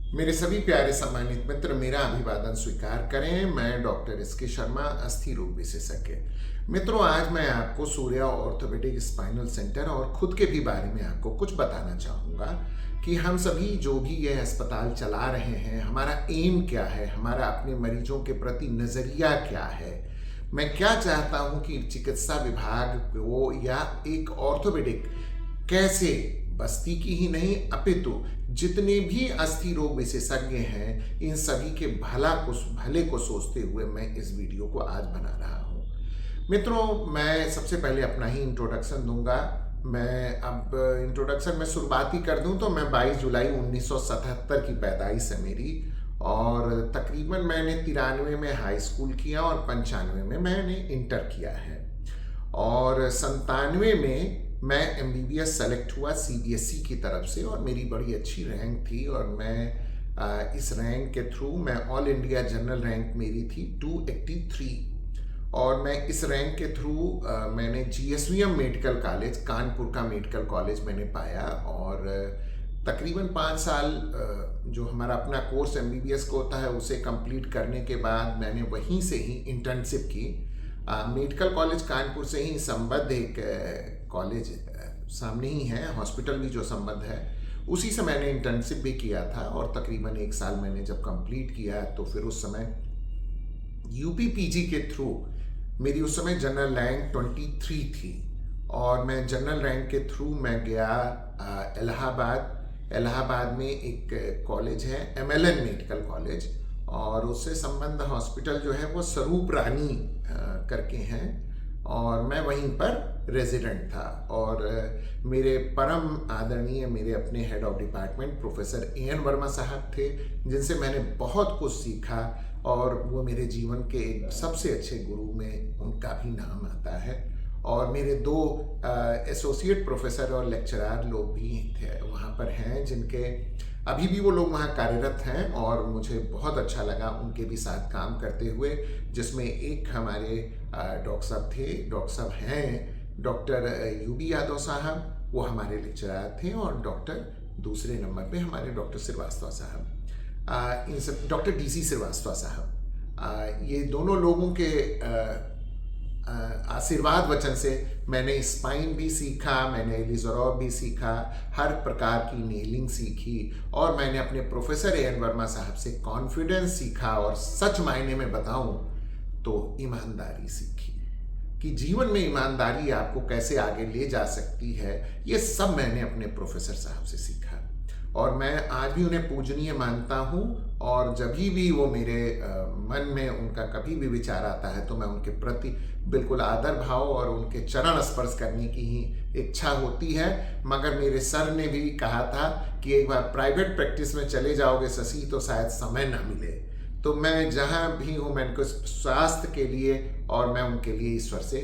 मेरे सभी प्यारे सम्मानित मित्र मेरा अभिवादन स्वीकार करें। मैं डॉक्टर एस.के. शर्मा, अस्थि रोग विशेषज्ञ। मित्रों, आज मैं आपको सूर्या ऑर्थोपेडिक स्पाइनल सेंटर और खुद के भी बारे में आपको कुछ बताना चाहूँगा कि हम सभी जो भी ये अस्पताल चला रहे हैं, हमारा एम क्या है, हमारा अपने मरीजों के प्रति नज़रिया क्या है। मैं क्या चाहता हूँ कि चिकित्सा विभाग को या एक ऑर्थोपेडिक कैसे बस्ती की ही नहीं अपितु जितने भी अस्थि रोग विशेषज्ञ हैं, इन सभी के भले को सोचते हुए मैं इस वीडियो को आज बना रहा हूँ। मित्रों, मैं सबसे पहले अपना ही इंट्रोडक्शन दूंगा। मैं अब इंट्रोडक्शन में शुरुआत ही कर दूं तो मैं 22 जुलाई 1977 की पैदाइश है मेरी, और तकरीबन मैंने 93 में हाई स्कूल किया और 95 में मैंने इंटर किया है, और 97 में मैं एमबीबीएस सेलेक्ट हुआ सीबीएसई की तरफ से, और मेरी बड़ी अच्छी रैंक थी। और मैं इस रैंक के थ्रू मैं ऑल इंडिया जनरल रैंक मेरी थी 283, और मैं इस रैंक के थ्रू मैंने जीएसवीएम मेडिकल कॉलेज, कानपुर का मेडिकल कॉलेज मैंने पाया। और तकरीबन 5 साल जो हमारा अपना कोर्स एमबीबीएस को होता है उसे कंप्लीट करने के बाद मैंने वहीं से ही इंटर्नशिप की। मेडिकल कॉलेज कानपुर से ही संबद्ध एक कॉलेज सामने ही है, हॉस्पिटल भी जो संबद्ध है, उसी से मैंने इंटर्नशिप भी किया था। और तकरीबन 1 साल मैंने जब कंप्लीट किया तो फिर उस समय यूपी पीजी के थ्रू मेरी उस समय जनरल रैंक 23 थी, और मैं जनरल रैंक के थ्रू मैं गया इलाहाबाद में एक कॉलेज है एमएलएन मेडिकल कॉलेज, और उससे संबंध हॉस्पिटल जो है वो स्वरूप रानी करके हैं, और मैं वहीं पर रेजिडेंट था। और मेरे परम आदरणीय मेरे अपने head of department professor AN. Verma साहब थे, जिनसे मैंने बहुत कुछ सीखा, और वो मेरे जीवन के सबसे अच्छे गुरु में उनका भी नाम आता है। और मेरे 2 एसोसिएट प्रोफेसर और लेक्चरर लोग भी थे वहाँ पर हैं, जिनके अभी भी वो लोग वहाँ कार्यरत हैं, और मुझे बहुत अच्छा लगा उनके भी साथ काम करते हुए, जिसमें एक हमारे डॉक्टर साहब थे, डॉक्टर साहब हैं डॉक्टर यूबी यादव साहब, वो हमारे लेक्चरर थे, और डॉक्टर दूसरे नंबर पे हमारे डॉक्टर श्रीवास्तव साहब, इन सब डॉक्टर डीसी श्रीवास्तव साहब, ये दोनों लोगों के आशीर्वाद वचन से मैंने स्पाइन भी सीखा, मैंने एलिज़ोरॉब भी सीखा, हर प्रकार की नेलिंग सीखी, और मैंने अपने प्रोफेसर ए.एन. वर्मा साहब से कॉन्फिडेंस सीखा, और सच मायने में बताऊं तो ईमानदारी सीखी कि जीवन में ईमानदारी आपको कैसे आगे ले जा सकती है। ये सब मैंने अपने प्रोफेसर साहब से सीखा, और मैं आज भी उन्हें पूजनीय मानता हूँ। और जब भी वो मेरे मन में उनका कभी भी विचार आता है तो मैं उनके प्रति बिल्कुल आदर भाव और उनके चरण स्पर्श करने की ही इच्छा होती है। मगर मेरे सर ने भी कहा था कि एक बार प्राइवेट प्रैक्टिस में चले जाओगे शशि तो शायद समय ना मिले। तो मैं जहाँ भी हूँ मैं उनको स्वास्थ्य के लिए और मैं उनके लिए ईश्वर से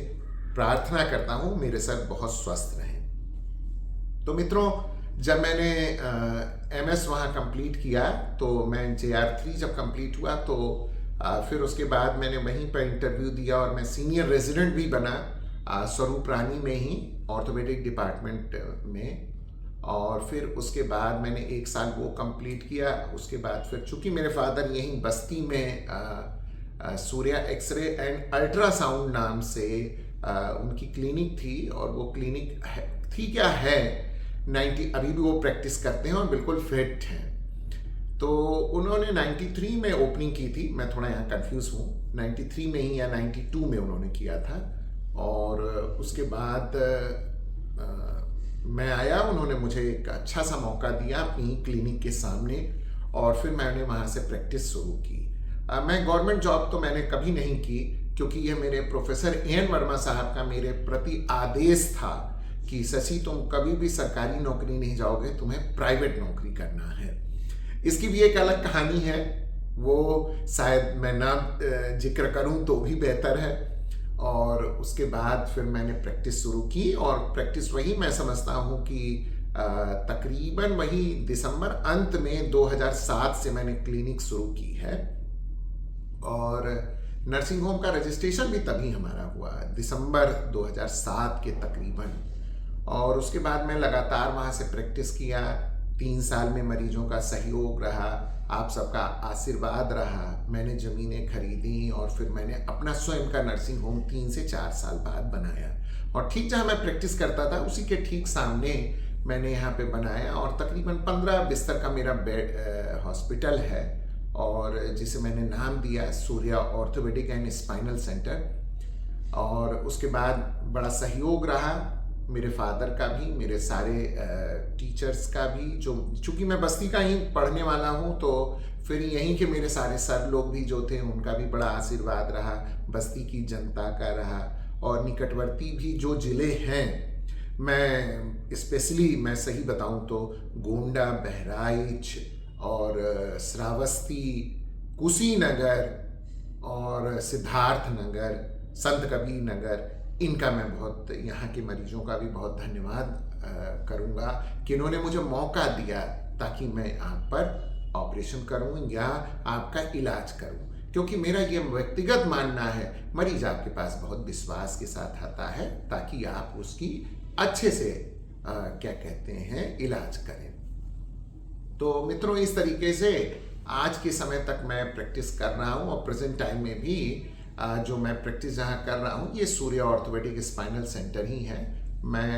प्रार्थना करता हूँ मेरे सर बहुत स्वस्थ रहें। तो मित्रों, जब मैंने एमएस वहाँ कंप्लीट किया तो मैं JR3 जब कंप्लीट हुआ तो फिर उसके बाद मैंने वहीं पर इंटरव्यू दिया, और मैं सीनियर रेजिडेंट भी बना स्वरूप रानी में ही ऑर्थोपेडिक डिपार्टमेंट में। और फिर उसके बाद मैंने 1 साल वो कंप्लीट किया। उसके बाद फिर चूँकि मेरे फादर यहीं बस्ती में सूर्या एक्सरे एंड अल्ट्रासाउंड नाम से उनकी क्लिनिक थी, और वो क्लिनिक थी क्या है 90, अभी भी वो प्रैक्टिस करते हैं और बिल्कुल फिट हैं। तो उन्होंने 93 में ओपनिंग की थी, मैं थोड़ा यहाँ कंफ्यूज हूँ, 93 में ही या 92 में उन्होंने किया था। और उसके बाद मैं आया, उन्होंने मुझे एक अच्छा सा मौका दिया अपनी क्लिनिक के सामने, और फिर मैंने वहाँ से प्रैक्टिस शुरू की। मैं गवर्नमेंट जॉब तो मैंने कभी नहीं की, क्योंकि ये मेरे प्रोफेसर ए.एन. वर्मा साहब का मेरे प्रति आदेश था कि शशि तुम कभी भी सरकारी नौकरी नहीं जाओगे, तुम्हें प्राइवेट नौकरी करना है। इसकी भी एक अलग कहानी है, वो शायद मैं ना जिक्र करूं तो भी बेहतर है। और उसके बाद फिर मैंने प्रैक्टिस शुरू की, और प्रैक्टिस वही मैं समझता हूं कि तकरीबन वही दिसंबर अंत में 2007 से मैंने क्लिनिक शुरू की है, और नर्सिंग होम का रजिस्ट्रेशन भी तभी हमारा हुआ दिसंबर 2007 के तकरीबन। और उसके बाद मैं लगातार वहाँ से प्रैक्टिस किया, 3 साल में मरीजों का सहयोग रहा, आप सबका आशीर्वाद रहा, मैंने ज़मीनें खरीदी और फिर मैंने अपना स्वयं का नर्सिंग होम 3 से 4 साल बाद बनाया। और ठीक जहाँ मैं प्रैक्टिस करता था उसी के ठीक सामने मैंने यहाँ पे बनाया, और तकरीबन 15 बिस्तर का मेरा बेड हॉस्पिटल है, और जिसे मैंने नाम दिया Surya orthopaedic and spinal centre. और उसके बाद बड़ा सहयोग रहा मेरे फादर का भी, मेरे सारे टीचर्स का भी, जो चूँकि मैं बस्ती का ही पढ़ने वाला हूँ तो फिर यहीं के मेरे सारे सर लोग भी जो थे उनका भी बड़ा आशीर्वाद रहा, बस्ती की जनता का रहा, और निकटवर्ती भी जो ज़िले हैं, मैं स्पेशली मैं सही बताऊँ तो गोंडा, बहराइच और श्रावस्ती, कुशीनगर और सिद्धार्थ नगर, संत कबीर नगर, इनका मैं बहुत, यहाँ के मरीजों का भी बहुत धन्यवाद करूँगा कि इन्होंने मुझे मौका दिया ताकि मैं आप पर ऑपरेशन करूँ या आपका इलाज करूँ। क्योंकि मेरा ये व्यक्तिगत मानना है, मरीज आपके पास बहुत विश्वास के साथ आता है ताकि आप उसकी अच्छे से क्या कहते हैं इलाज करें। तो मित्रों, इस तरीके से आज के समय तक मैं प्रैक्टिस कर रहा हूँ, और प्रेजेंट टाइम में भी जो मैं प्रैक्टिस जहाँ कर रहा हूँ ये सूर्या ऑर्थोपेडिक स्पाइनल सेंटर ही है। मैं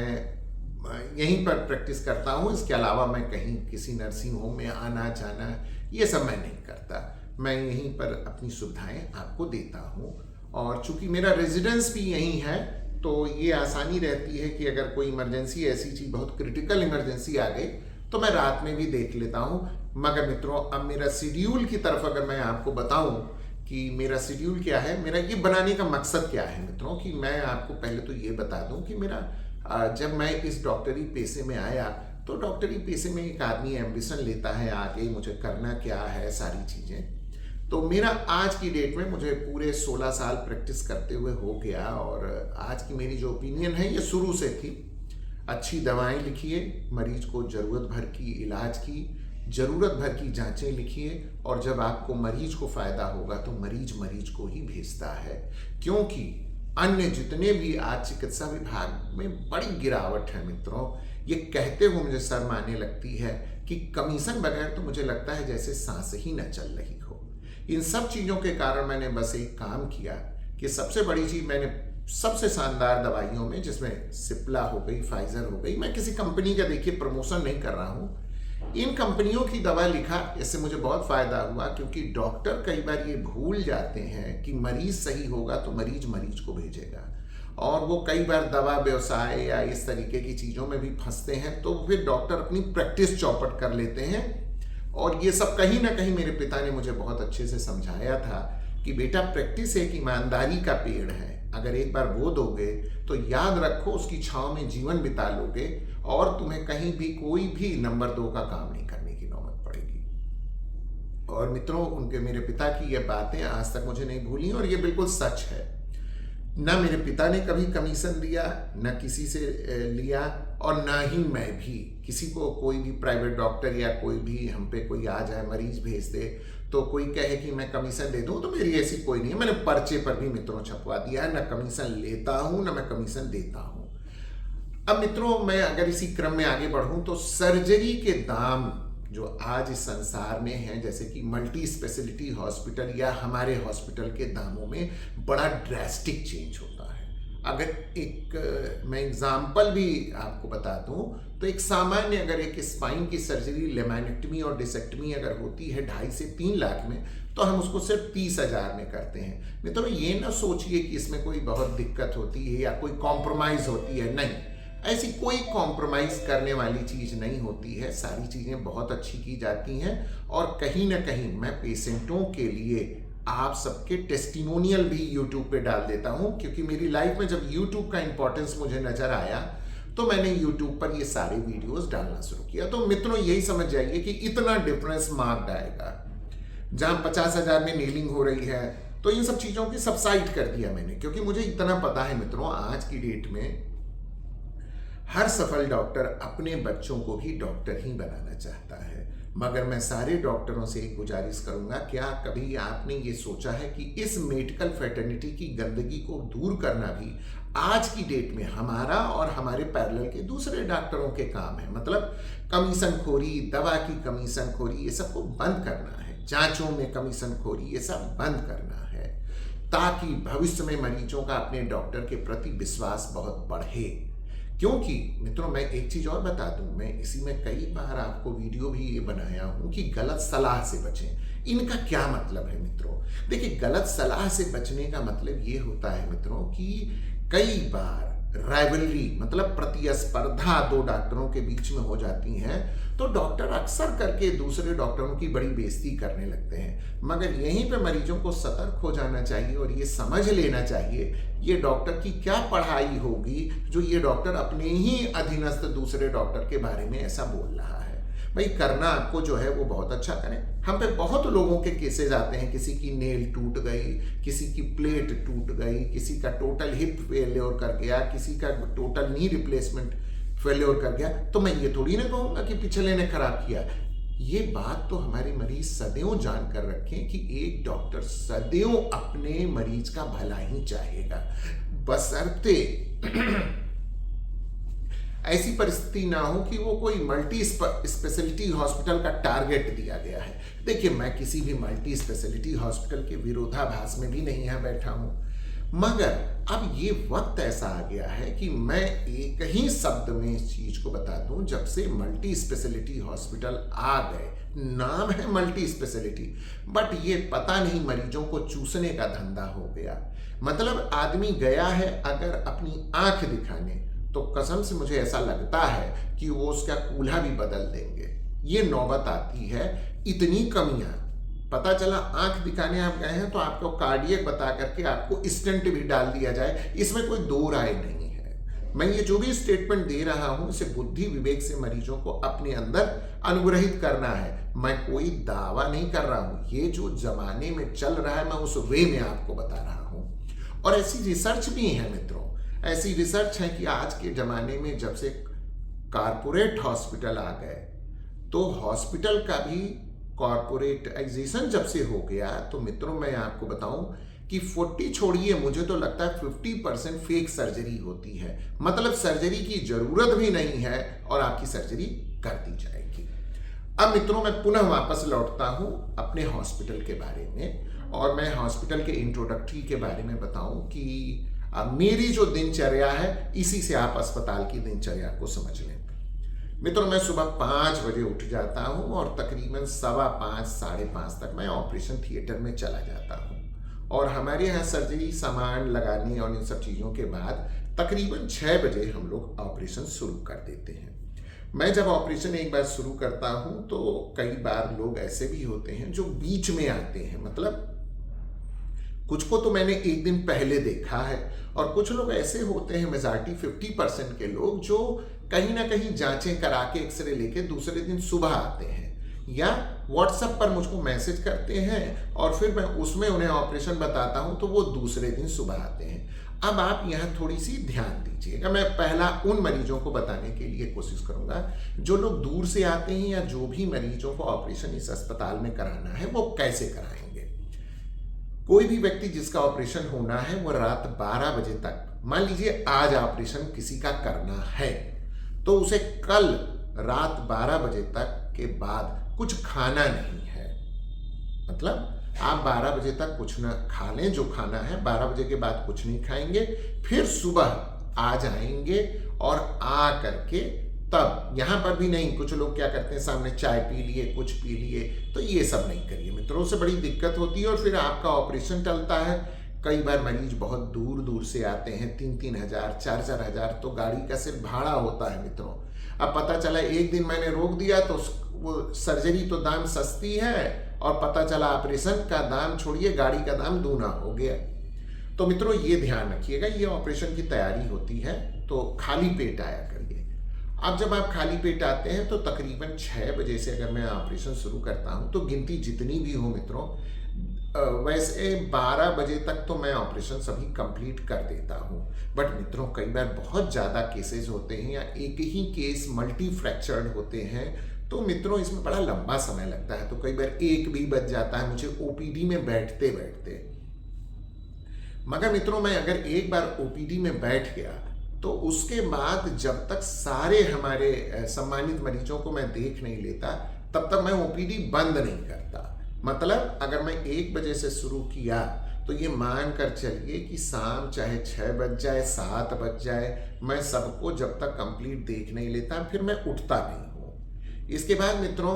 यहीं पर प्रैक्टिस करता हूँ, इसके अलावा मैं कहीं किसी नर्सिंग होम में आना जाना ये सब मैं नहीं करता। मैं यहीं पर अपनी सुविधाएं आपको देता हूँ, और चूँकि मेरा रेजिडेंस भी यहीं है तो ये आसानी रहती है कि अगर कोई इमरजेंसी, ऐसी चीज़ बहुत क्रिटिकल इमरजेंसी आ गई तो मैं रात में भी देख लेता हूँ। मगर मित्रों, अब मेरा शेड्यूल की तरफ अगर मैं आपको बताऊँ कि मेरा शेड्यूल क्या है, मेरा ये बनाने का मकसद क्या है मित्रों, कि मैं आपको पहले तो ये बता दूं कि मेरा जब मैं इस डॉक्टरी पेशे में आया तो डॉक्टरी पेशे में एक आदमी एम्बिशन लेता है आगे मुझे करना क्या है सारी चीज़ें। तो मेरा आज की डेट में मुझे पूरे 16 साल प्रैक्टिस करते हुए हो गया, और आज की मेरी जो ओपिनियन है ये शुरू से थी, अच्छी दवाएं लिखिए, मरीज को ज़रूरत भर की इलाज की, ज़रूरत भर की जांचें लिखिए, और जब आपको मरीज को फ़ायदा होगा तो मरीज को ही भेजता है। क्योंकि अन्य जितने भी आज चिकित्सा विभाग में बड़ी गिरावट है मित्रों, ये कहते हुए मुझे शर्म आने लगती है कि कमीशन बगैर तो मुझे लगता है जैसे सांस ही न चल रही हो। इन सब चीज़ों के कारण मैंने बस एक काम किया कि सबसे बड़ी चीज़, मैंने सबसे शानदार दवाइयों में, जिसमें सिप्ला हो गई, फाइजर हो गई, मैं किसी कंपनी का देखिए प्रमोशन नहीं कर रहा हूँ, इन कंपनियों की दवा लिखा, इससे मुझे बहुत फायदा हुआ। क्योंकि डॉक्टर कई बार ये भूल जाते हैं कि मरीज सही होगा तो मरीज को भेजेगा, और वो कई बार दवा व्यवसाय या इस तरीके की चीज़ों में भी फंसते हैं, तो फिर डॉक्टर अपनी प्रैक्टिस चौपट कर लेते हैं। और ये सब कहीं ना कहीं मेरे पिता ने मुझे बहुत अच्छे से समझाया था कि बेटा, प्रैक्टिस एक ईमानदारी का पेड़ है, अगर एक बार बो दोगे तो याद रखो उसकी छांव में जीवन बिता लोगे, और तुम्हें कहीं भी कोई भी नंबर 2 का काम नहीं करने की नौबत पड़ेगी। और मित्रों, उनके, मेरे पिता की ये बातें आज तक मुझे नहीं भूली, और ये बिल्कुल सच है। ना मेरे पिता ने कभी कमीशन दिया, ना किसी से लिया, और ना ही मैं भी किसी को, कोई भी प्राइवेट डॉक्टर या कोई भी हम पे कोई आ जाए, मरीज भेज दे तो कोई कहे कि मैं कमीशन दे दूं, तो मेरी ऐसी कोई नहीं है। मैंने पर्चे पर भी मित्रों छपवा दिया है, ना कमीशन लेता हूं ना मैं कमीशन देता हूं। अब मित्रों, मैं अगर इसी क्रम में आगे बढ़ूं तो सर्जरी के दाम जो आज इस संसार में हैं, जैसे कि मल्टी स्पेशलिटी हॉस्पिटल या हमारे हॉस्पिटल के दामों में बड़ा ड्रास्टिक चेंज होता है। अगर एक मैं एग्जाम्पल भी आपको बता दूं तो एक सामान्य, अगर एक स्पाइन की सर्जरी, लेमाइनेक्टमी और डिसेक्टमी अगर होती है 2.5 से 3 लाख में, तो हम उसको सिर्फ 30,000 में करते हैं। मित्रों, ये ना सोचिए कि इसमें कोई बहुत दिक्कत होती है या कोई कॉम्प्रोमाइज़ होती है, नहीं, ऐसी कोई कॉम्प्रोमाइज़ करने वाली चीज़ नहीं होती है। सारी चीज़ें बहुत अच्छी की जाती हैं, और कहीं ना कहीं मैं पेशेंटों के लिए आप सबके टेस्टिमोनियल भी यूट्यूब पे डाल देता हूँ, क्योंकि मेरी लाइफ में जब यूट्यूब का इंपॉर्टेंस मुझे नज़र आया तो मैंने यूट्यूब पर ये सारे वीडियोस डालना शुरू किया। तो मित्रों, यही समझ जाइए कि इतना डिफरेंस मार्क्ड आएगा। जहाँ 50,000 में नीलिंग हो रही है, तो इन सब चीज़ों की सबसाइड कर दिया मैंने, क्योंकि मुझे इतना पता है मित्रों, आज की डेट में हर सफल डॉक्टर अपने बच्चों को भी डॉक्टर ही बनाना चाहता है। मगर मैं सारे डॉक्टरों से एक गुजारिश करूंगा, क्या कभी आपने ये सोचा है कि इस मेडिकल फ्रेटर्निटी की गंदगी को दूर करना भी आज की डेट में हमारा और हमारे पैरेलल के दूसरे डॉक्टरों के काम है। मतलब कमीशन खोरी, दवा की कमीशन खोरी, ये सबको बंद करना है। जांचों में कमीशन खोरी, ये सब बंद करना है, ताकि भविष्य में मरीजों का अपने डॉक्टर के प्रति विश्वास बहुत बढ़े। क्योंकि मित्रों, मैं एक चीज और बता दूं, मैं इसी में कई बार आपको वीडियो भी ये बनाया हूं कि गलत सलाह से बचें। इनका क्या मतलब है मित्रों? देखिए, गलत सलाह से बचने का मतलब ये होता है मित्रों कि कई बार राइवलरी मतलब प्रतिस्पर्धा दो डॉक्टरों के बीच में हो जाती है, तो डॉक्टर अक्सर करके दूसरे डॉक्टरों की बड़ी बेइज्जती करने लगते हैं। मगर यहीं पे मरीजों को सतर्क हो जाना चाहिए और ये समझ लेना चाहिए ये डॉक्टर की क्या पढ़ाई होगी जो ये डॉक्टर अपने ही अधीनस्थ दूसरे डॉक्टर के बारे में ऐसा बोल रहा है। भाई, करना आपको जो है वो बहुत अच्छा करें। हम पे बहुत लोगों के केसेस आते हैं, किसी की नेल टूट गई, किसी की प्लेट टूट गई, किसी का टोटल हिप फेल्योर कर गया, किसी का टोटल नी रिप्लेसमेंट फेल्योर कर गया। तो मैं ये थोड़ी ना कहूंगा कि पिछले ने खराब किया। ये बात तो हमारे मरीज सदैव जान कर रखें कि एक डॉक्टर सदैव अपने मरीज का भला ही चाहेगा, बशर्ते ऐसी परिस्थिति ना हो कि वो कोई मल्टी स्पेशलिटी हॉस्पिटल का टारगेट दिया गया है। देखिए, मैं किसी भी मल्टी स्पेशलिटी हॉस्पिटल के विरोधाभास में भी नहीं यहाँ बैठा हूं, मगर अब ये वक्त ऐसा आ गया है कि मैं एक ही शब्द में इस चीज को बता दूं। जब से मल्टी स्पेशलिटी हॉस्पिटल आ गए, नाम है मल्टी स्पेशलिटी, बट ये पता नहीं मरीजों को चूसने का धंधा हो गया। मतलब आदमी गया है अगर अपनी आंख दिखाने, तो कसम से मुझे ऐसा लगता है कि वो उसका कूल्हा भी बदल देंगे। ये नौबत आती है, इतनी कमियां। पता चला आंख दिखाने आप गए हैं तो आपको कार्डियक बता करके आपको स्टेंट भी डाल दिया जाए, इसमें कोई दो राय नहीं है। मैं ये जो भी स्टेटमेंट दे रहा हूं, इसे बुद्धि विवेक से मरीजों को अपने अंदर अनुग्रहित करना है। मैं कोई दावा नहीं कर रहा हूं, ये जो जमाने में चल रहा है मैं उस वे में आपको बता रहा हूं। और ऐसी रिसर्च भी है मित्रों, ऐसी रिसर्च है कि आज के जमाने में जब से कारपोरेट हॉस्पिटल आ गए, तो हॉस्पिटल का भी कॉर्पोरेटाइजेशन जब से हो गया, तो मित्रों मैं आपको बताऊं कि 40 छोड़िए, मुझे तो लगता है 50% फेक सर्जरी होती है। मतलब सर्जरी की जरूरत भी नहीं है और आपकी सर्जरी कर दी जाएगी। अब मित्रों, मैं पुनः वापस लौटता हूं अपने हॉस्पिटल के बारे में, और मैं हॉस्पिटल के इंट्रोडक्टरी के बारे में बताऊं कि अब मेरी जो दिनचर्या है, इसी से आप अस्पताल की दिनचर्या को समझ लें। मित्रों, मैं सुबह 5 बजे उठ जाता हूं और तकरीबन 5:15 साढ़े 5 तक मैं ऑपरेशन थिएटर में चला जाता हूं। और हमारे यहाँ सर्जरी सामान लगाने और इन सब चीज़ों के बाद तकरीबन 6 बजे हम लोग ऑपरेशन शुरू कर देते हैं। मैं जब ऑपरेशन एक बार शुरू करता हूं तो कई बार लोग ऐसे भी होते हैं जो बीच में आते हैं। मतलब कुछ को तो मैंने एक दिन पहले देखा है, और कुछ लोग ऐसे होते हैं, मेजॉरिटी 50% के लोग, जो कहीं ना कहीं जांचें करा के एक्सरे लेके दूसरे दिन सुबह आते हैं, या व्हाट्सएप पर मुझको मैसेज करते हैं और फिर मैं उसमें उन्हें ऑपरेशन बताता हूं तो वो दूसरे दिन सुबह आते हैं। अब आप यहाँ थोड़ी सी ध्यान दीजिएगा। मैं पहला उन मरीजों को बताने के लिए कोशिश करूंगा जो लोग दूर से आते हैं, या जो भी मरीजों को ऑपरेशन इस अस्पताल में कराना है वो कैसे कराएंगे। कोई भी व्यक्ति जिसका ऑपरेशन होना है वो रात 12 बजे तक, मान लीजिए आज ऑपरेशन किसी का करना है, तो उसे कल रात 12 बजे तक के बाद कुछ खाना नहीं है। मतलब आप 12 बजे तक कुछ ना खा लें, जो खाना है 12 बजे के बाद कुछ नहीं खाएंगे, फिर सुबह आ जाएंगे और आ करके तब यहां पर भी नहीं, कुछ लोग क्या करते हैं, सामने चाय पी लिए, कुछ पी लिए, तो ये सब नहीं करिए मित्रों, से बड़ी दिक्कत होती है और फिर आपका ऑपरेशन टलता है। कई बार मरीज बहुत दूर दूर से आते हैं, 3-3 हजार 4-4 हजार तो गाड़ी का सिर्फ भाड़ा होता है मित्रों। अब पता चला एक दिन मैंने रोक दिया तो वो सर्जरी तो दाम सस्ती है, और पता चला ऑपरेशन का दाम छोड़िए, गाड़ी का दाम दूना हो गया। तो मित्रों ये ध्यान रखिएगा, ये ऑपरेशन की तैयारी होती है तो खाली पेट आया करिए। अब जब आप खाली पेट आते हैं तो तकरीबन 6 बजे से अगर मैं ऑपरेशन शुरू करता हूं तो गिनती जितनी भी हो मित्रों, वैसे 12 बजे तक तो मैं ऑपरेशन सभी कंप्लीट कर देता हूं। बट मित्रों कई बार बहुत ज़्यादा केसेस होते हैं, या एक ही केस मल्टी फ्रैक्चर्ड होते हैं, तो मित्रों इसमें बड़ा लंबा समय लगता है, तो कई बार 1 भी बज जाता है मुझे ओपीडी में बैठते बैठते। मगर मित्रों मैं अगर एक बार ओपीडी में बैठ गया तो उसके बाद जब तक सारे हमारे सम्मानित मरीजों को मैं देख नहीं लेता तब तक मैं ओपीडी बंद नहीं करता। मतलब अगर मैं 1 बजे से शुरू किया तो ये मान कर चलिए कि शाम चाहे 6 बज जाए 7 बज जाए, मैं सबको जब तक कंप्लीट देख नहीं लेता फिर मैं उठता नहीं हूँ। इसके बाद मित्रों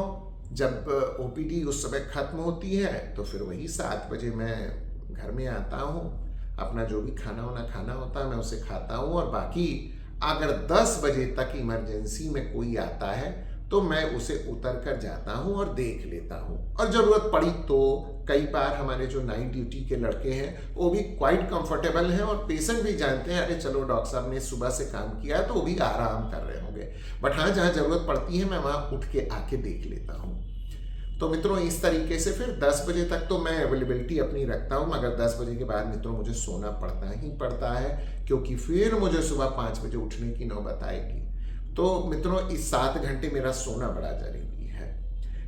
जब ओपीडी उस समय खत्म होती है तो फिर वही 7 बजे मैं घर में आता हूँ, अपना जो भी खाना वाना खाना होता है मैं उसे खाता हूँ, और बाकी अगर 10 बजे तक इमरजेंसी में कोई आता है तो मैं उसे उतर कर जाता हूँ और देख लेता हूँ। और ज़रूरत पड़ी तो कई बार हमारे जो नाइट ड्यूटी के लड़के हैं वो भी क्वाइट कंफर्टेबल हैं और पेशेंट भी जानते हैं अरे चलो डॉक्टर साहब ने सुबह से काम किया तो वो भी आराम कर रहे होंगे, बट हाँ जहाँ ज़रूरत पड़ती है मैं वहाँ उठ के आके देख लेता हूँ। तो मित्रों इस तरीके से फिर 10 बजे तक तो मैं अवेलेबिलिटी अपनी रखता हूँ, मगर 10 बजे के बाद मित्रों मुझे सोना पड़ता ही पड़ता है क्योंकि फिर मुझे सुबह 5 बजे उठने की नौबत आएगी। तो मित्रों इस 7 घंटे मेरा सोना बड़ा जरूरी है।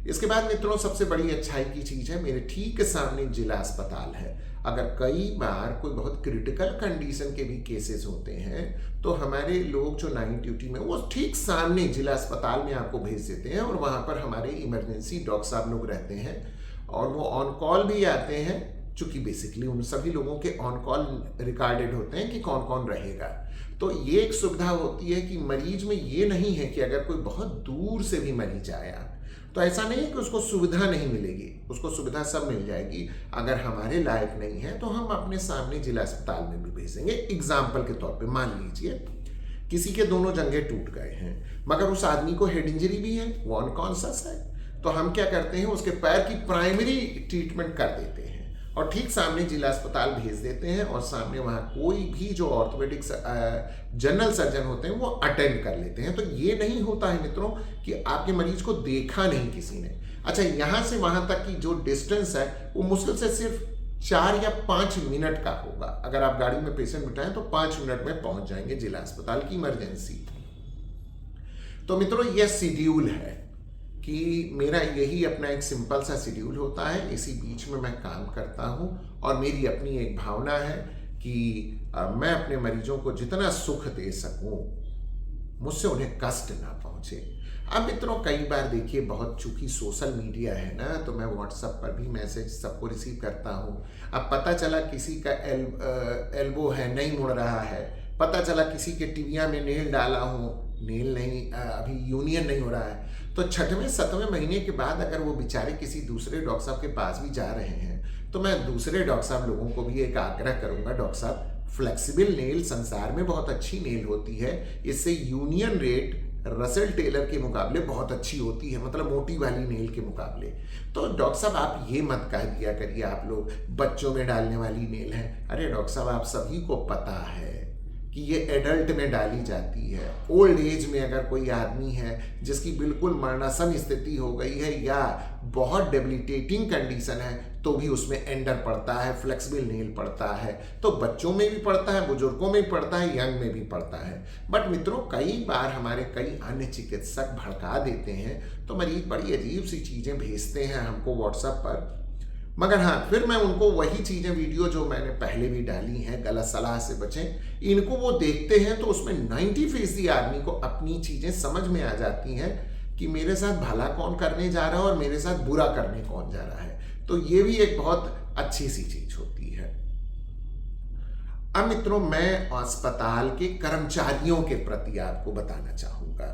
इसके बाद मित्रों सबसे बड़ी अच्छाई की चीज़ है, मेरे ठीक सामने जिला अस्पताल है। अगर कई बार कोई बहुत क्रिटिकल कंडीशन के भी केसेस होते हैं तो हमारे लोग जो नाइट ड्यूटी में वो ठीक सामने जिला अस्पताल में आपको भेज देते हैं और वहाँ पर हमारे इमरजेंसी डॉक्टर साहब लोग रहते हैं और वो ऑन कॉल भी आते हैं, चूँकि बेसिकली उन सभी लोगों के ऑन कॉल रिकॉर्डेड होते हैं कि कौन कौन रहेगा। तो ये एक सुविधा होती है कि मरीज में ये नहीं है कि अगर कोई बहुत दूर से भी मरीज आया तो ऐसा नहीं है कि उसको सुविधा नहीं मिलेगी, उसको सुविधा सब मिल जाएगी। अगर हमारे लायक नहीं है तो हम अपने सामने जिला अस्पताल में भी भेजेंगे। एग्जाम्पल के तौर पे मान लीजिए किसी के दोनों जंघे टूट गए हैं मगर उस आदमी को हेड इंजरी भी है, वो अनकॉन्शियस है, तो हम क्या करते हैं उसके पैर की प्राइमरी ट्रीटमेंट कर देते हैं और ठीक सामने जिला अस्पताल भेज देते हैं और सामने वहाँ कोई भी जो ऑर्थोपेडिक जनरल सर्जन होते हैं वो अटेंड कर लेते हैं। तो ये नहीं होता है मित्रों कि आपके मरीज को देखा नहीं किसी ने। अच्छा यहाँ से वहाँ तक की जो डिस्टेंस है वो मुश्किल से सिर्फ 4 या 5 मिनट का होगा। अगर आप गाड़ी में पेशेंट बिठाएं तो 5 मिनट में पहुंच जाएंगे जिला अस्पताल की इमरजेंसी। तो मित्रों यह शेड्यूल है कि मेरा यही अपना एक सिंपल सा शेड्यूल होता है, इसी बीच में मैं काम करता हूं और मेरी अपनी एक भावना है कि मैं अपने मरीजों को जितना सुख दे सकूं, मुझसे उन्हें कष्ट ना पहुंचे। अब मित्रों कई बार देखिए बहुत चूंकि सोशल मीडिया है ना तो मैं व्हाट्सएप पर भी मैसेज सबको रिसीव करता हूं। अब पता चला किसी का एल्बो है नहीं मुड़ रहा है, पता चला किसी के टिबिया में नेल डाला हूँ, नेल नहीं अभी यूनियन नहीं हो रहा है, तो 6वें 7वें महीने के बाद अगर वो बेचारे किसी दूसरे डॉक्टर साहब के पास भी जा रहे हैं तो मैं दूसरे डॉक्टर साहब लोगों को भी एक आग्रह करूंगा, डॉक्टर साहब फ्लेक्सिबल नेल संसार में बहुत अच्छी नेल होती है, इससे यूनियन रेट रसेल टेलर के मुकाबले बहुत अच्छी होती है, मतलब मोटी वाली नेल के मुकाबले। तो डॉक्टर साहब आप ये मत कह दिया करिए आप लोग बच्चों में डालने वाली नेल है। अरे डॉक्टर साहब आप सभी को पता है कि ये एडल्ट में डाली जाती है। ओल्ड एज में अगर कोई आदमी है जिसकी बिल्कुल मरणासन स्थिति हो गई है या बहुत डेबिलिटेटिंग कंडीशन है तो भी उसमें एंडर पड़ता है, फ्लेक्सिबल नेल पड़ता है। तो बच्चों में भी पड़ता है, बुजुर्गों में भी पड़ता है, यंग में भी पड़ता है। बट मित्रों कई बार हमारे कई अन्य चिकित्सक भड़का देते हैं तो मरीज बड़ी अजीब सी चीज़ें भेजते हैं हमको व्हाट्सएप पर, मगर हाँ फिर मैं उनको वही चीज़ें वीडियो जो मैंने पहले भी डाली हैं गलत सलाह से बचें, इनको वो देखते हैं तो उसमें 90% आदमी को अपनी चीज़ें समझ में आ जाती हैं कि मेरे साथ भला कौन करने जा रहा है और मेरे साथ बुरा करने कौन जा रहा है। तो ये भी एक बहुत अच्छी सी चीज़ होती है। अब मित्रों मैं अस्पताल के कर्मचारियों के प्रति आपको बताना चाहूँगा।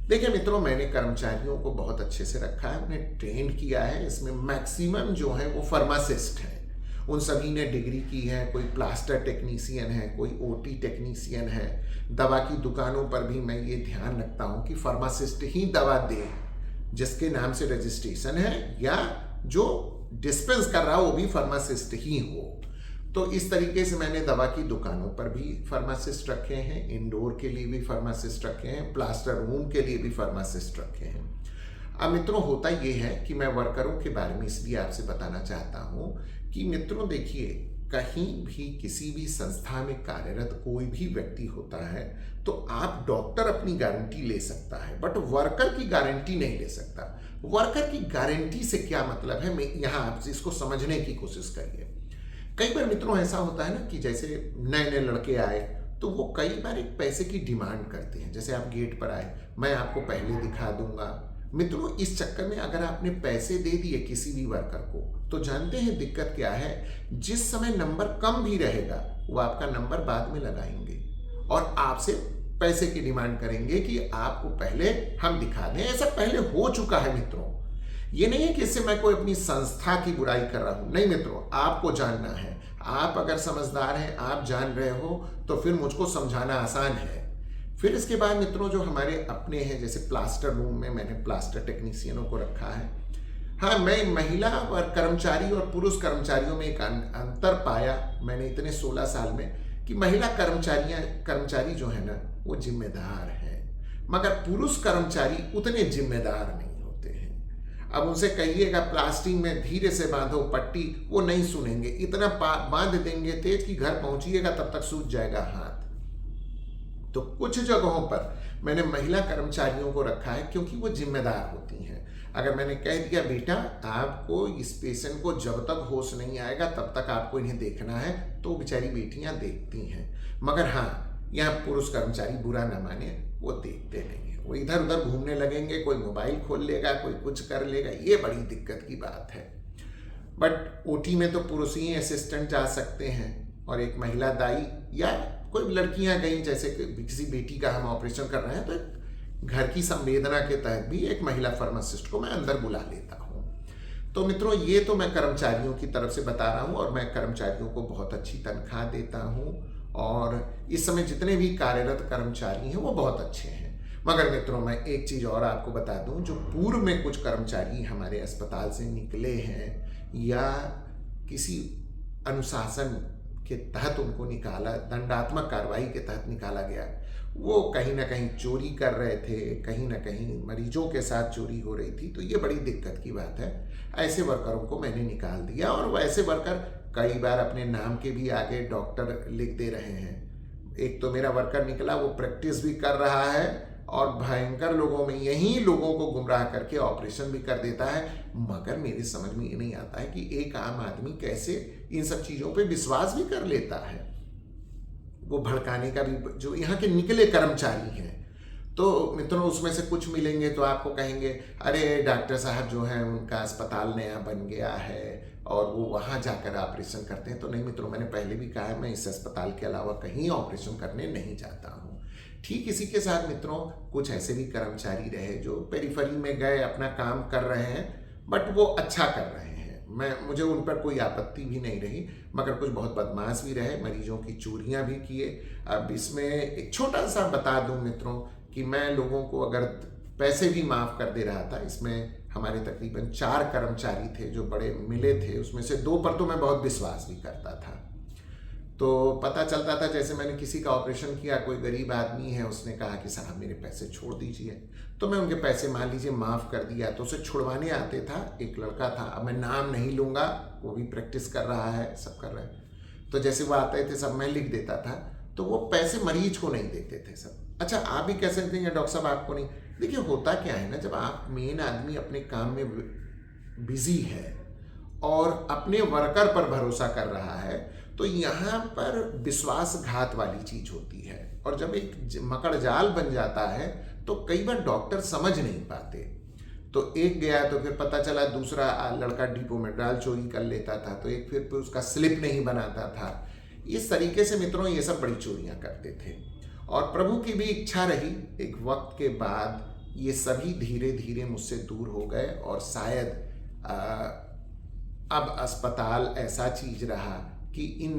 देखिए मित्रों मैंने कर्मचारियों को बहुत अच्छे से रखा है, उन्हें ट्रेन किया है। इसमें मैक्सिमम जो है वो फार्मासिस्ट हैं, उन सभी ने डिग्री की है, कोई प्लास्टर टेक्नीशियन है, कोई ओटी टेक्नीशियन है। दवा की दुकानों पर भी मैं ये ध्यान रखता हूँ कि फार्मासिस्ट ही दवा दे, जिसके नाम से रजिस्ट्रेशन है या जो डिस्पेंस कर रहा हो वो भी फार्मासिस्ट ही हो। तो इस तरीके से मैंने दवा की दुकानों पर भी फार्मासिस्ट रखे हैं, इंडोर के लिए भी फार्मासिस्ट रखे हैं, प्लास्टर रूम के लिए भी फार्मासिस्ट रखे हैं। अब मित्रों होता ये है कि मैं वर्करों के बारे में इसलिए आपसे बताना चाहता हूँ कि मित्रों देखिए कहीं भी किसी भी संस्था में कार्यरत कोई भी व्यक्ति होता है तो आप डॉक्टर अपनी गारंटी ले सकता है बट वर्कर की गारंटी नहीं ले सकता। वर्कर की गारंटी से क्या मतलब है, मैं यहाँ आप इसको समझने की कोशिश करिए। कई बार मित्रों ऐसा होता है ना कि जैसे नए नए लड़के आए तो वो कई बार एक पैसे की डिमांड करते हैं। जैसे आप गेट पर आए, मैं आपको पहले दिखा दूंगा। मित्रों, इस चक्कर में अगर आपने पैसे दे दिए किसी भी वर्कर को, तो जानते हैं दिक्कत क्या है? जिस समय नंबर कम भी रहेगा वो आपका नंबर बाद में लगाएंगे और आपसे पैसे की डिमांड करेंगे कि आपको पहले हम दिखा दें। ऐसा पहले हो चुका है मित्रों। ये नहीं है कि इससे मैं कोई अपनी संस्था की बुराई कर रहा हूं, नहीं मित्रों, आपको जानना है। आप अगर समझदार हैं, आप जान रहे हो, तो फिर मुझको समझाना आसान है। फिर इसके बाद मित्रों, जो हमारे अपने हैं, जैसे प्लास्टर रूम में मैंने प्लास्टर टेक्नीशियनों को रखा है। हाँ, मैं महिला और कर्मचारी और पुरुष कर्मचारियों में एक अंतर पाया मैंने इतने 16 साल में, कि महिला कर्मचारी जो है ना, वो जिम्मेदार है, मगर पुरुष कर्मचारी उतने जिम्मेदार नहीं होते हैं। अब उनसे कहिएगा प्लास्टिक में धीरे से बांधो पट्टी, वो नहीं सुनेंगे। इतना बांध देंगे तेज कि घर पहुंचिएगा तब तक सूज जाएगा हाथ। तो कुछ जगहों पर मैंने महिला कर्मचारियों को रखा है क्योंकि वो जिम्मेदार होती हैं। अगर मैंने कह दिया बेटा आपको इस पेशेंट को जब तक होश नहीं आएगा तब तक आपको इन्हें देखना है, तो बेचारी बेटियां देखती हैं। मगर हाँ, यहाँ पुरुष कर्मचारी बुरा ना माने, वो देखते नहीं है, वो इधर उधर घूमने लगेंगे, कोई मोबाइल खोल लेगा, कोई कुछ कर लेगा। ये बड़ी दिक्कत की बात है। बट ओटी में तो पुरुष ही असिस्टेंट जा सकते हैं और एक महिला दाई, या कोई लड़कियां गई, जैसे किसी बेटी का हम ऑपरेशन कर रहे हैं, तो घर की संवेदना के तहत भी एक महिला फार्मासिस्ट को मैं अंदर बुला लेता हूं। तो मित्रों, ये तो मैं कर्मचारियों की तरफ से बता रहा हूं और मैं कर्मचारियों को बहुत अच्छी तनख्वाह देता हूं और इस समय जितने भी कार्यरत कर्मचारी हैं वो बहुत अच्छे हैं। मगर मित्रों, मैं एक चीज़ और आपको बता दूं, जो पूर्व में कुछ कर्मचारी हमारे अस्पताल से निकले हैं या किसी अनुशासन के तहत उनको निकाला, दंडात्मक कार्रवाई के तहत निकाला गया, वो कहीं ना कहीं चोरी कर रहे थे, कहीं ना कहीं मरीजों के साथ चोरी हो रही थी। तो ये बड़ी दिक्कत की बात है। ऐसे वर्करों को मैंने निकाल दिया और वैसे वर्कर कई बार अपने नाम के भी आगे डॉक्टर लिख दे रहे हैं। एक तो मेरा वर्कर निकला, वो प्रैक्टिस भी कर रहा है और भयंकर लोगों में यही लोगों को गुमराह करके ऑपरेशन भी कर देता है। मगर मेरी समझ में ये नहीं आता है कि एक आम आदमी कैसे इन सब चीज़ों पे विश्वास भी कर लेता है। वो भड़काने का भी, जो यहाँ के निकले कर्मचारी हैं, तो मित्रों उसमें से कुछ मिलेंगे तो आपको कहेंगे अरे डॉक्टर साहब जो हैं उनका अस्पताल नया बन गया है और वो वहाँ जाकर ऑपरेशन करते हैं। तो नहीं मित्रों, मैंने पहले भी कहा है, मैं इस अस्पताल के अलावा कहीं ऑपरेशन करने नहीं जाता हूँ। ठीक इसी के साथ मित्रों, कुछ ऐसे भी कर्मचारी रहे जो पेरिफेरी में गए, अपना काम कर रहे हैं, बट वो अच्छा कर रहे हैं। मुझे उन पर कोई आपत्ति भी नहीं रही। मगर कुछ बहुत बदमाश भी रहे, मरीजों की चोरियां भी किए। अब इसमें एक छोटा सा बता दूं मित्रों कि मैं लोगों को अगर पैसे भी माफ़ कर दे रहा था। इसमें हमारे तकरीबन 4 कर्मचारी थे जो बड़े मिले थे, उसमें से 2 पर तो मैं बहुत विश्वास भी करता था। तो पता चलता था, जैसे मैंने किसी का ऑपरेशन किया, कोई गरीब आदमी है, उसने कहा कि साहब मेरे पैसे छोड़ दीजिए, तो मैं उनके पैसे मान लीजिए माफ़ कर दिया। तो उसे छुड़वाने आते था, एक लड़का था, अब मैं नाम नहीं लूँगा, वो भी प्रैक्टिस कर रहा है, सब कर रहे हैं। तो जैसे वो आते थे सब मैं लिख देता था, तो वो पैसे मरीज को नहीं देते थे सब। अच्छा, आप भी कह सकते हैं डॉक्टर साहब आपको नहीं। देखिए होता क्या है ना, जब आप मेन आदमी अपने काम में बिजी है और अपने वर्कर पर भरोसा कर रहा है, तो यहाँ पर विश्वासघात वाली चीज होती है। और जब एक मकड़ जाल बन जाता है तो कई बार डॉक्टर समझ नहीं पाते। तो एक गया तो फिर पता चला दूसरा लड़का डिपो में डाल चोरी कर लेता था, तो एक फिर उसका स्लिप नहीं बनाता था। इस तरीके से मित्रों ये सब बड़ी चोरियां करते थे। और प्रभु की भी इच्छा रही, एक वक्त के बाद ये सभी धीरे धीरे मुझसे दूर हो गए और शायद अब अस्पताल ऐसा चीज रहा कि इन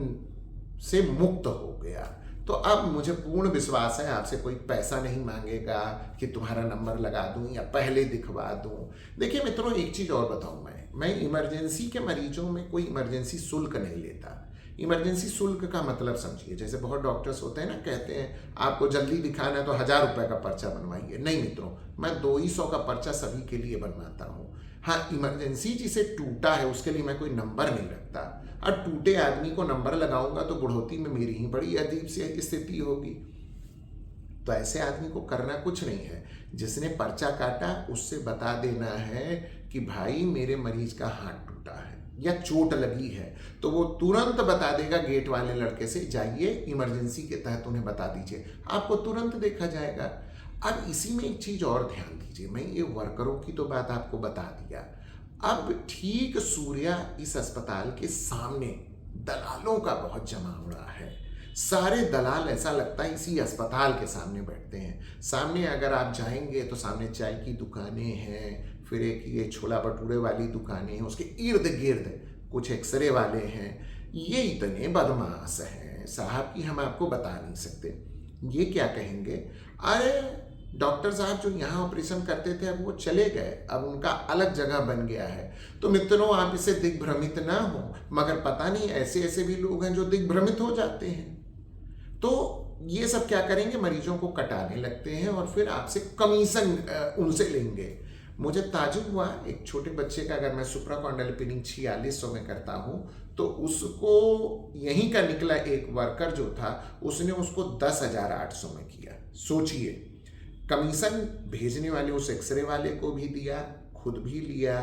से मुक्त हो गया। तो अब मुझे पूर्ण विश्वास है, आपसे कोई पैसा नहीं मांगेगा कि तुम्हारा नंबर लगा दूं या पहले दिखवा दूं। देखिए मित्रों, एक चीज और बताऊं, मैं इमरजेंसी के मरीजों में कोई इमरजेंसी शुल्क नहीं लेता। इमरजेंसी शुल्क का मतलब समझिए, जैसे बहुत डॉक्टर्स होते हैं ना, कहते हैं आपको जल्दी दिखाना है तो 1000 रुपये का पर्चा बनवाइए। नहीं मित्रों, मैं 200 का पर्चा सभी के लिए बनवाता हूँ। हाँ, इमरजेंसी जिसे टूटा है उसके लिए मैं कोई नंबर नहीं रखता। और टूटे आदमी को नंबर लगाऊंगा तो बुढ़ोती में मेरी ही बड़ी अजीब सी स्थिति होगी। तो ऐसे आदमी को करना कुछ नहीं है, जिसने पर्चा काटा उससे बता देना है कि भाई मेरे मरीज का हाथ टूटा है, या चोट लगी है तो वो तुरंत बता देगा गेट वाले लड़के से, जाइए इमरजेंसी के तहत उन्हें बता दीजिए, आपको तुरंत देखा जाएगा। अब इसी में एक चीज और ध्यान दीजिए, मैं ये वर्करों की तो बात आपको बता दिया, अब ठीक सूर्या इस अस्पताल के सामने दलालों का बहुत जमा हुआ है। सारे दलाल ऐसा लगता है इसी अस्पताल के सामने बैठते हैं। सामने अगर आप जाएंगे तो सामने चाय की दुकानें हैं, फिर एक ये छोला भटूरे वाली दुकानें हैं, उसके इर्द गिर्द कुछ एक्सरे वाले हैं। ये इतने बदमाश हैं साहब कि हम आपको बता नहीं सकते। ये क्या कहेंगे, अरे डॉक्टर साहब जो यहाँ ऑपरेशन करते थे अब वो चले गए, अब उनका अलग जगह बन गया है। तो मित्रों आप इससे दिग्भ्रमित ना हो, मगर पता नहीं ऐसे ऐसे भी लोग हैं जो दिग्भ्रमित हो जाते हैं। तो ये सब क्या करेंगे, मरीजों को कटाने लगते हैं और फिर आपसे कमीशन उनसे लेंगे। मुझे ताजुब हुआ, एक छोटे बच्चे का अगर मैं सुप्राकॉन्डल पिनिंग 4600 में करता हूं तो उसको यहीं का निकला एक वर्कर जो था उसने उसको 10,800 में किया। सोचिए, कमीशन भेजने वाले उस एक्सरे वाले को भी दिया, खुद भी लिया।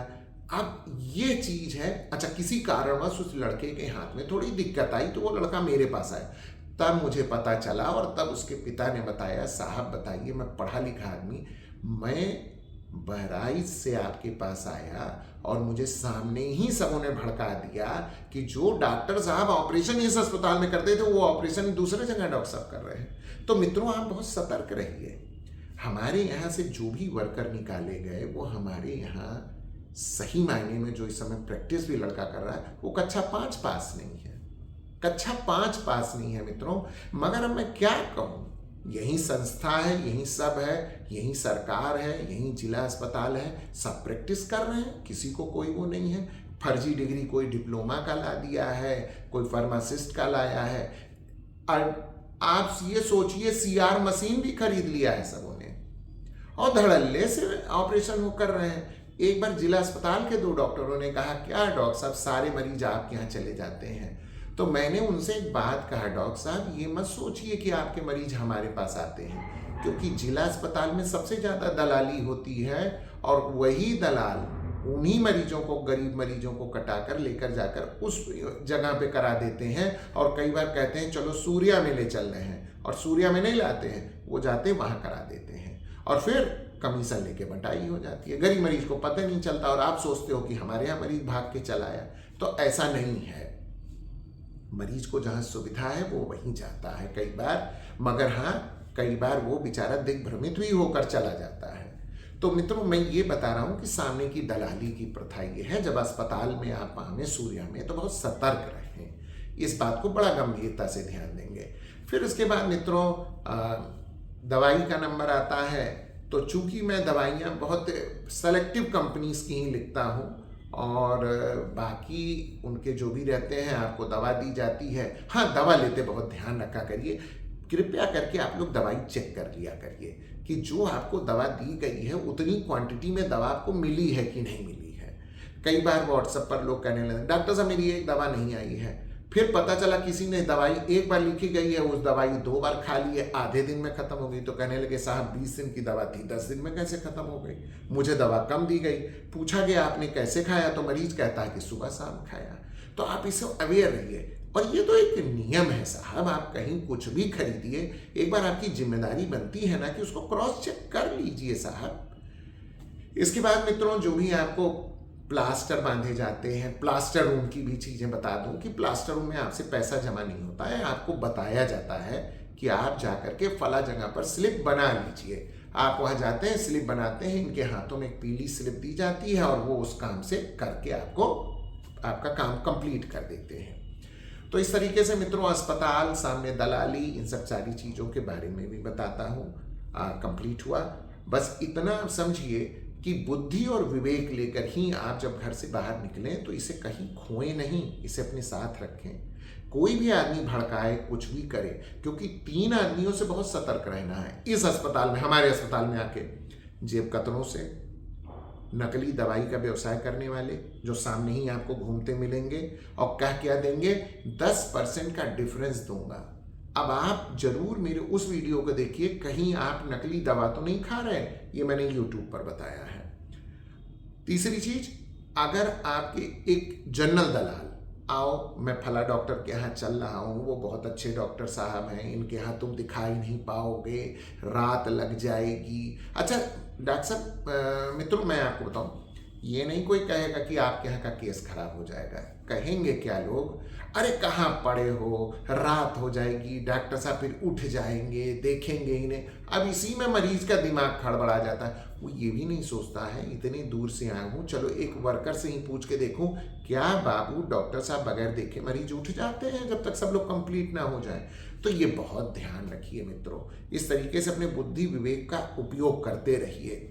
अब ये चीज है। अच्छा, किसी कारणवश उस लड़के के हाथ में थोड़ी दिक्कत आई तो वो लड़का मेरे पास आया, तब मुझे पता चला और तब उसके पिता ने बताया, साहब बताइए मैं पढ़ा लिखा आदमी, मैं बहराइच से आपके पास आया और मुझे सामने ही सबों ने भड़का दिया कि जो डॉक्टर साहब ऑपरेशन इस अस्पताल में करते थे वो ऑपरेशन दूसरे जगह डॉक्टर साहब कर रहे हैं। तो मित्रों आप बहुत सतर्क रहिए। हमारे यहाँ से जो भी वर्कर निकाले गए वो हमारे यहाँ सही मायने में जो इस समय प्रैक्टिस भी लड़का कर रहा है वो कक्षा 5 पास नहीं है, कक्षा 5 पास नहीं है मित्रों। मगर अब मैं क्या कहूँ, यही संस्था है, यही सब है, यही सरकार है, यही जिला अस्पताल है, सब प्रैक्टिस कर रहे हैं, किसी को कोई वो नहीं है। फर्जी डिग्री कोई डिप्लोमा का ला दिया है, कोई फार्मासिस्ट का लाया है। और आप ये सोचिए सीआर मशीन भी खरीद लिया है सबों ने और धड़ल्ले से ऑपरेशन वो कर रहे हैं। एक बार जिला अस्पताल के 2 डॉक्टरों ने कहा, क्या डॉक्टर साहब सारे मरीज आपके यहाँ चले जाते हैं? तो मैंने उनसे एक बात कहा, डॉक्टर साहब ये मत सोचिए कि आपके मरीज हमारे पास आते हैं, क्योंकि जिला अस्पताल में सबसे ज़्यादा दलाली होती है और वही दलाल उन्हीं मरीजों को, गरीब मरीजों को कटाकर लेकर जाकर उस जगह पे करा देते हैं। और कई बार कहते हैं चलो सूर्या में ले चल रहे हैं, और सूर्या में नहीं लाते हैं, वो जाते वहाँ करा देते हैं और फिर कमीशन लेके बंटाई हो जाती है। गरीब मरीज को पता नहीं चलता और आप सोचते हो कि हमारे यहाँ मरीज भाग के चला आया। तो ऐसा नहीं है, मरीज को जहाँ सुविधा है वो वहीं जाता है कई बार, मगर हाँ कई बार वो बेचारा दिग्भ्रमित भी होकर चला जाता है। तो मित्रों मैं ये बता रहा हूँ कि सामने की दलाली की प्रथा ये है, जब अस्पताल में आप आए सूर्या में तो बहुत सतर्क रहें, इस बात को बड़ा गंभीरता से ध्यान देंगे। फिर उसके बाद मित्रों दवाई का नंबर आता है, तो चूंकि मैं दवाइयाँ बहुत सेलेक्टिव कंपनीज की ही लिखता हूँ और बाकी उनके जो भी रहते हैं आपको दवा दी जाती है। हाँ, दवा लेते बहुत ध्यान रखा करिए, कृपया करके आप लोग दवाई चेक कर लिया करिए कि जो आपको दवा दी गई है उतनी क्वांटिटी में दवा आपको मिली है कि नहीं मिली है। कई बार व्हाट्सएप पर लोग कहने लगे, डॉक्टर साहब मेरी एक दवा नहीं आई है। फिर पता चला किसी ने दवाई एक बार लिखी गई है, उस दवाई 2 बार खा ली है, आधे दिन में खत्म हो गई। तो कहने लगे साहब 20 दिन की दवा थी, 10 दिन में कैसे खत्म हो गई? मुझे दवा कम दी गई। पूछा गया आपने कैसे खाया, तो मरीज कहता है कि सुबह शाम खाया। तो आप इससे अवेयर रहिए। और ये तो एक नियम है साहब, आप कहीं कुछ भी खरीदिए, एक बार आपकी जिम्मेदारी बनती है ना कि उसको क्रॉस चेक कर लीजिए साहब। इसके बाद मित्रों जो भी आपको प्लास्टर बांधे जाते हैं, प्लास्टर रूम की भी चीजें बता दूं कि प्लास्टर रूम में आपसे पैसा जमा नहीं होता है, आपको बताया जाता है कि आप जाकर के फला जगह पर स्लिप बना लीजिए। आप वहां जाते हैं, स्लिप बनाते हैं, इनके हाथों में एक पीली स्लिप दी जाती है और वो उस काम से करके आपको आपका काम कंप्लीट कर देते हैं। तो इस तरीके से मित्रों अस्पताल, सामने दलाली, इन सब सारी चीज़ों के बारे में भी बताता हूँ। कंप्लीट हुआ। बस इतना आप समझिए कि बुद्धि और विवेक लेकर ही आप जब घर से बाहर निकलें तो इसे कहीं खोएं नहीं, इसे अपने साथ रखें। कोई भी आदमी भड़काए, कुछ भी करे, क्योंकि 3 आदमियों से बहुत सतर्क रहना है इस अस्पताल में। हमारे अस्पताल में आके जेब कतरों से, नकली दवाई का व्यवसाय करने वाले जो सामने ही आपको घूमते मिलेंगे और कह क्या देंगे 10% का डिफरेंस दूंगा। अब आप जरूर मेरे उस वीडियो को देखिए, कहीं आप नकली दवा तो नहीं खा रहे, ये मैंने YouTube पर बताया है। तीसरी चीज, अगर आपके एक जनरल दलाल, आओ मैं फला डॉक्टर के यहाँ चल रहा हूँ, वो बहुत अच्छे डॉक्टर साहब हैं, इनके यहाँ तुम दिखाई नहीं पाओगे, रात लग जाएगी। अच्छा डॉक्टर साहब, मित्रों मैं आपको बताऊँ, ये नहीं कोई कहेगा कि आपके यहाँ का केस खराब हो जाएगा। कहेंगे क्या लोग, अरे कहाँ पड़े हो, रात हो जाएगी, डॉक्टर साहब फिर उठ जाएंगे, देखेंगे इन्हें। अब इसी में मरीज का दिमाग खड़बड़ा जाता है। वो ये भी नहीं सोचता है इतनी दूर से आया हूँ, चलो एक वर्कर से ही पूछ के देखूं, क्या बाबू डॉक्टर साहब बगैर देखे मरीज उठ जाते हैं जब तक सब लोग कंप्लीट ना हो जाए। तो ये बहुत ध्यान रखिए मित्रों, इस तरीके से अपने बुद्धि विवेक का उपयोग करते रहिए।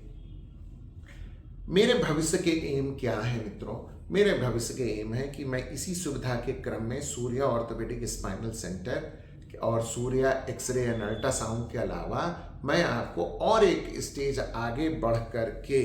मेरे भविष्य के एम क्या है मित्रों? मेरे भविष्य के एम है कि मैं इसी सुविधा के क्रम में सूर्या ऑर्थोपेडिक स्पाइनल सेंटर और सूर्या एक्सरे एंड अल्ट्रासाउंड के अलावा मैं आपको और एक स्टेज आगे बढ़ कर के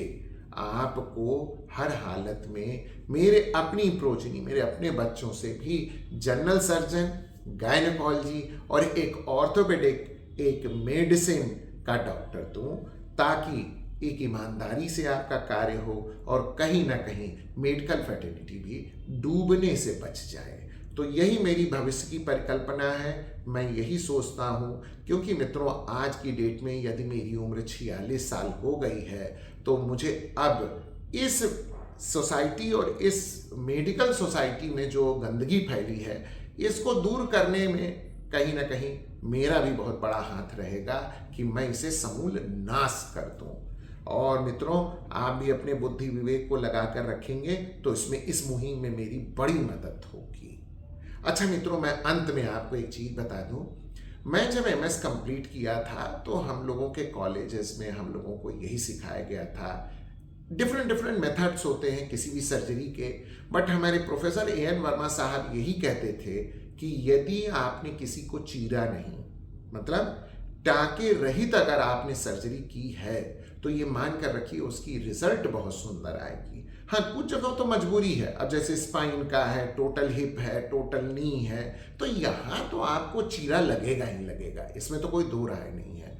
आपको हर हालत में मेरे अपनी प्रोजनी, मेरे अपने बच्चों से भी जनरल सर्जन, गायनेकोलॉजी और एक ऑर्थोपेडिक, एक मेडिसिन का डॉक्टर दूं, ताकि एक ईमानदारी से आपका कार्य हो और कहीं ना कहीं मेडिकल फर्टिलिटी भी डूबने से बच जाए। तो यही मेरी भविष्य की परिकल्पना है, मैं यही सोचता हूँ। क्योंकि मित्रों आज की डेट में यदि मेरी उम्र 46 साल हो गई है तो मुझे अब इस सोसाइटी और इस मेडिकल सोसाइटी में जो गंदगी फैली है इसको दूर करने में कहीं ना कहीं मेरा भी बहुत बड़ा हाथ रहेगा कि मैं इसे समूल नाश कर दूं। और मित्रों आप भी अपने बुद्धि विवेक को लगा कर रखेंगे तो इसमें, इस मुहिम में मेरी बड़ी मदद होगी। अच्छा मित्रों, मैं अंत में आपको एक चीज बता दूं, मैं जब एमएस कंप्लीट किया था तो हम लोगों के कॉलेजेस में हम लोगों को यही सिखाया गया था, डिफरेंट मेथड्स होते हैं किसी भी सर्जरी के, बट हमारे प्रोफेसर एएन वर्मा साहब यही कहते थे कि यदि आपने किसी को चीरा नहीं, मतलब टाके रहित अगर आपने सर्जरी की है तो ये मान कर रखिए उसकी रिजल्ट बहुत सुंदर आएगी। हाँ कुछ जगह तो मजबूरी है, अब जैसे स्पाइन का है, टोटल हिप है, टोटल नी है, तो यहाँ तो आपको चीरा लगेगा ही लगेगा, इसमें तो कोई दो राय नहीं है।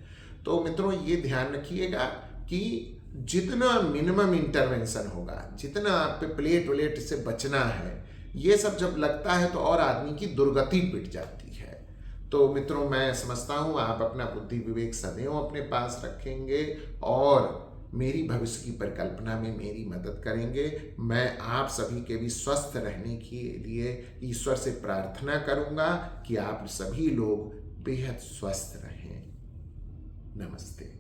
तो मित्रों ये ध्यान रखिएगा कि जितना मिनिमम इंटरवेंशन होगा, जितना आप पे प्लेट वलेट से बचना है, ये सब जब लगता है तो और आदमी की दुर्गति पिट जाती है। तो मित्रों मैं समझता हूँ आप अपना बुद्धि विवेक सदैव अपने पास रखेंगे और मेरी भविष्य की परिकल्पना में मेरी मदद करेंगे। मैं आप सभी के भी स्वस्थ रहने के लिए ईश्वर से प्रार्थना करूँगा कि आप सभी लोग बेहद स्वस्थ रहें। नमस्ते।